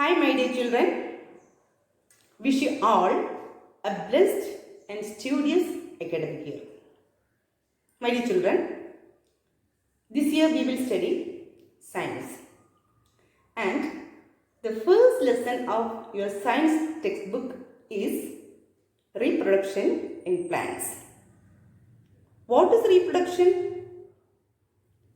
Hi, my dear children. Wish you all a blessed and studious academic year. My dear children, this year we will study science. And the first lesson of your science textbook is reproduction in plants. What is reproduction?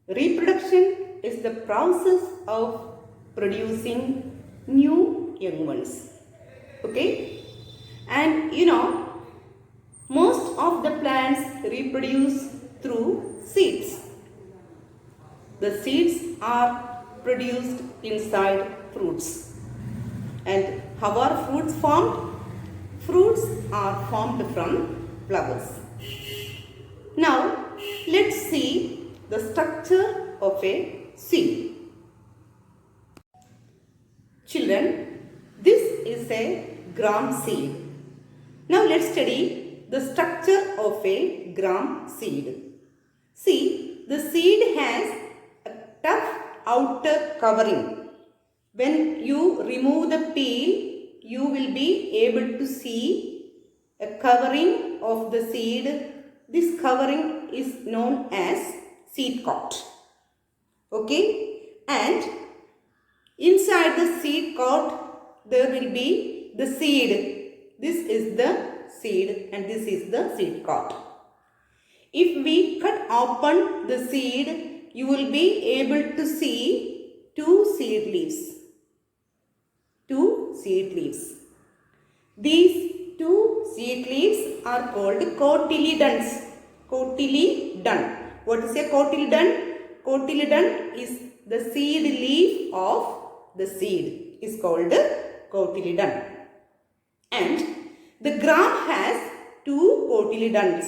Reproduction is the process of producing new young ones. Okay? And most of the plants reproduce through seeds. The seeds are produced inside fruits. And how are fruits formed? Fruits are formed from flowers. Now, let's see the structure of a seed. Children, this is a gram seed. Now let's study the structure of a gram seed. See, the seed has a tough outer covering. When you remove the peel, you will be able to see a covering of the seed. This covering is known as seed coat. Okay? And inside the seed coat, there will be the seed. This is the seed and this is the seed coat. If we cut open the seed, you will be able to see two seed leaves. Two seed leaves. These two seed leaves are called cotyledons. Cotyledon. What is a cotyledon? Cotyledon is the seed leaf of the seed is called cotyledon. And the gram has two cotyledons.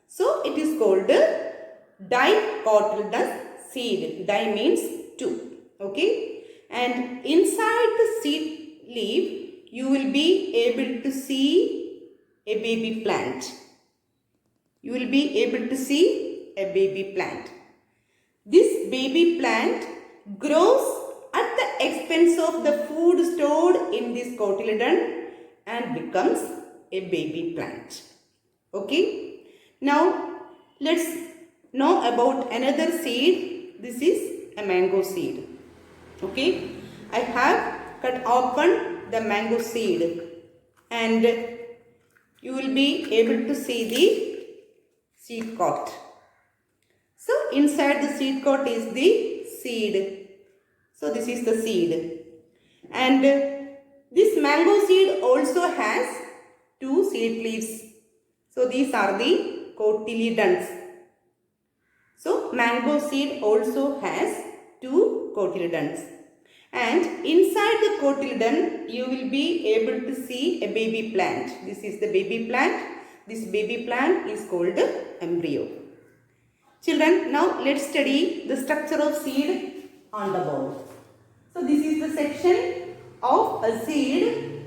So it is called dicotyledonous seed. Di means two. Okay. And inside the seed leaf, you will be able to see a baby plant. You will be able to see a baby plant. This baby plant grows at the expense of the food stored in this cotyledon and becomes a baby plant. Okay. Now let's know about another seed. This is a mango seed. Okay. I have cut open the mango seed and you will be able to see the seed coat. So inside the seed coat is the seed. So this is the seed. And this mango seed also has two seed leaves. So these are the cotyledons. So mango seed also has two cotyledons. And inside the cotyledon, you will be able to see a baby plant. This is the baby plant. This baby plant is called embryo. Children, now let's study the structure of seed on the board. So this is the section of a seed.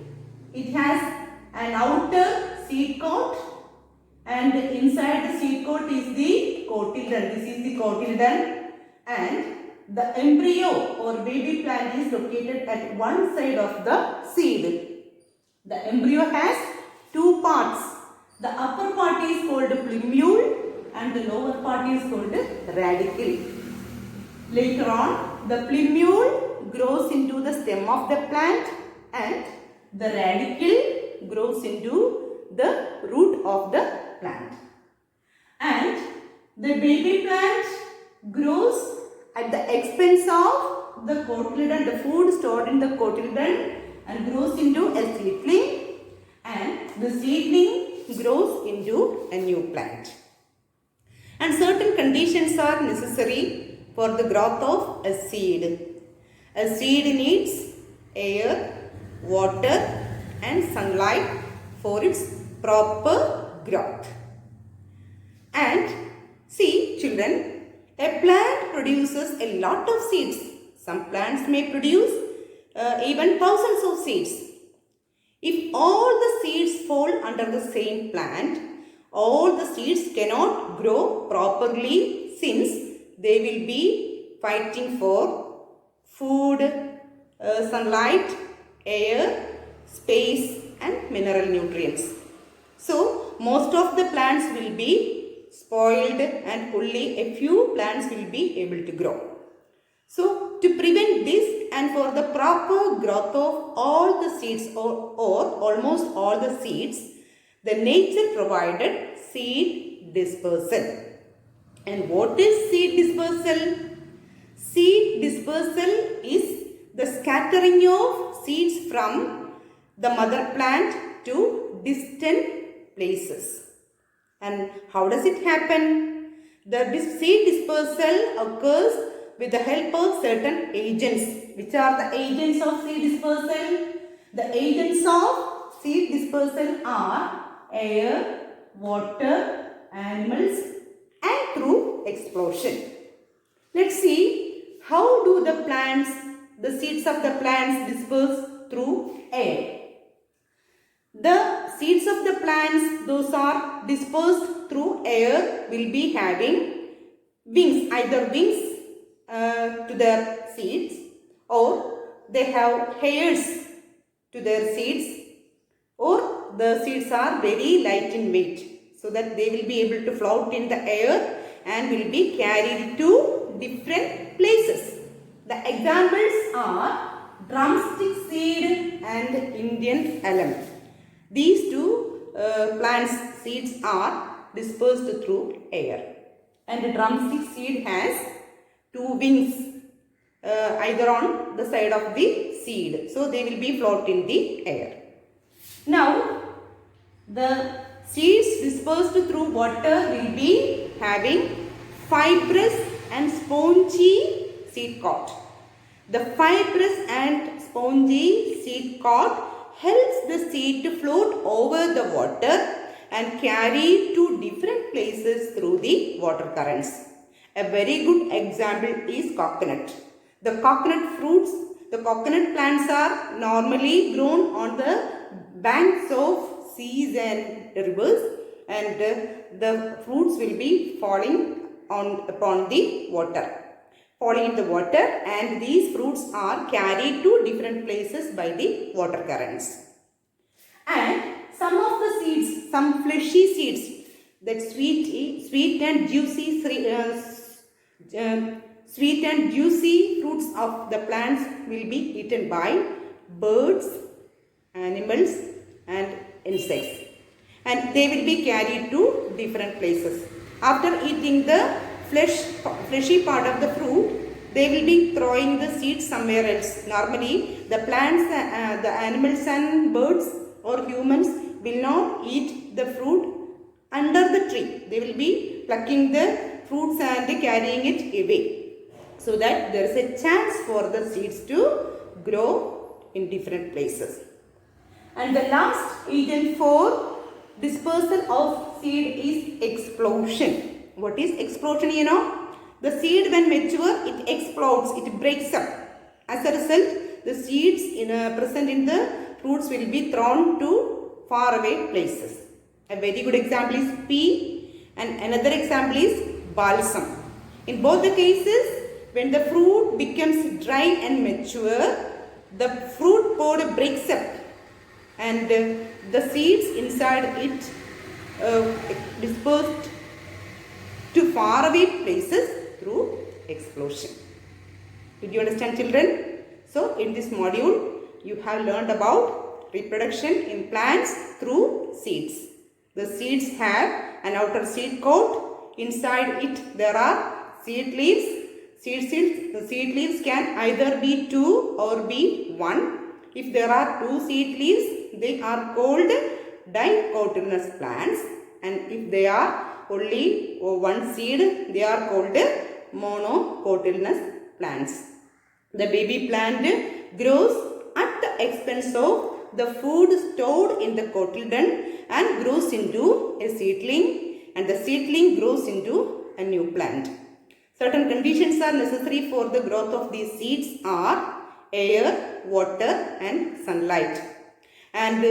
It has an outer seed coat and inside the seed coat is the cotyledon. This is the cotyledon and the embryo or baby plant is located at one side of the seed. The embryo has two parts. The upper part is called plumule and the lower part is called radicle. Later on, the plumule grows into the stem of the plant and the radicle grows into the root of the plant. And the baby plant grows at the expense of the cotyledon, the food stored in the cotyledon and grows into a seedling and the seedling grows into a new plant. And certain conditions are necessary for the growth of a seed. A seed needs air, water and sunlight for its proper growth. And see children, a plant produces a lot of seeds. Some plants may produce even thousands of seeds. If all the seeds fall under the same plant, all the seeds cannot grow properly since they will be fighting for food, sunlight air, space and mineral nutrients. So most of the plants will be spoiled and only a few plants will be able to grow. So to prevent this and for the proper growth of all the seeds or almost all the seeds, the nature provided seed dispersal. And what is seed dispersal? Seed dispersal is the scattering of seeds from the mother plant to distant places. And how does it happen? The seed dispersal occurs with the help of certain agents. Which are the agents of seed dispersal? The agents of seed dispersal are air, water, animals and through explosion. Let's see how do the seeds of the plants disperse through air. The seeds of the plants, those are dispersed through air, will be having wings, either wings to their seeds or they have hairs to their seeds, or the seeds are very light in weight so that they will be able to float in the air and will be carried to different places. The examples are drumstick seed and Indian elm. These two plants seeds are dispersed through air, and the drumstick seed has two wings either on the side of the seed, so they will be float in the air. Now the seeds dispersed through water will be having fibrous and spongy seed coat. The fibrous and spongy seed coat helps the seed to float over the water and carry to different places through the water currents. A very good example is coconut. The coconut fruits, the coconut plants are normally grown on the banks of seas and rivers, and the fruits will be falling upon the water. Falling in the water, and these fruits are carried to different places by the water currents. And some of the seeds, some fleshy seeds, that sweet and juicy fruits of the plants will be eaten by birds, animals and insects, and they will be carried to different places. After eating the fleshy part of the fruit, they will be throwing the seeds somewhere else. Normally the plants, the animals and birds or humans will not eat the fruit under the tree. They will be plucking the fruits and carrying it away, so that there is a chance for the seeds to grow in different places. And the last agent for dispersal of seed is explosion. What is explosion? You know, the seed when mature, it explodes, it breaks up. As a result, the seeds present in the fruits will be thrown to far away places. A very good example is pea, and another example is balsam. In both the cases, when the fruit becomes dry and mature, the fruit pod breaks up and the seeds inside it dispersed to far away places through explosion. Did you understand, children? So in this module you have learned about reproduction in plants through seeds. The seeds have an outer seed coat. Inside it there are seed leaves. The seed leaves can either be 2 or be 1. If there are 2 seed leaves, they are called dicotyledonous plants, and if they are only 1 seed, they are called monocotyledonous plants. The baby plant grows at the expense of the food stored in the cotyledon and grows into a seedling, and the seedling grows into a new plant. Certain conditions are necessary for the growth of these seeds are air, water and sunlight. And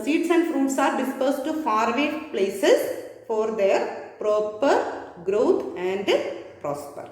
seeds and fruits are dispersed to faraway places for their proper growth and prosper.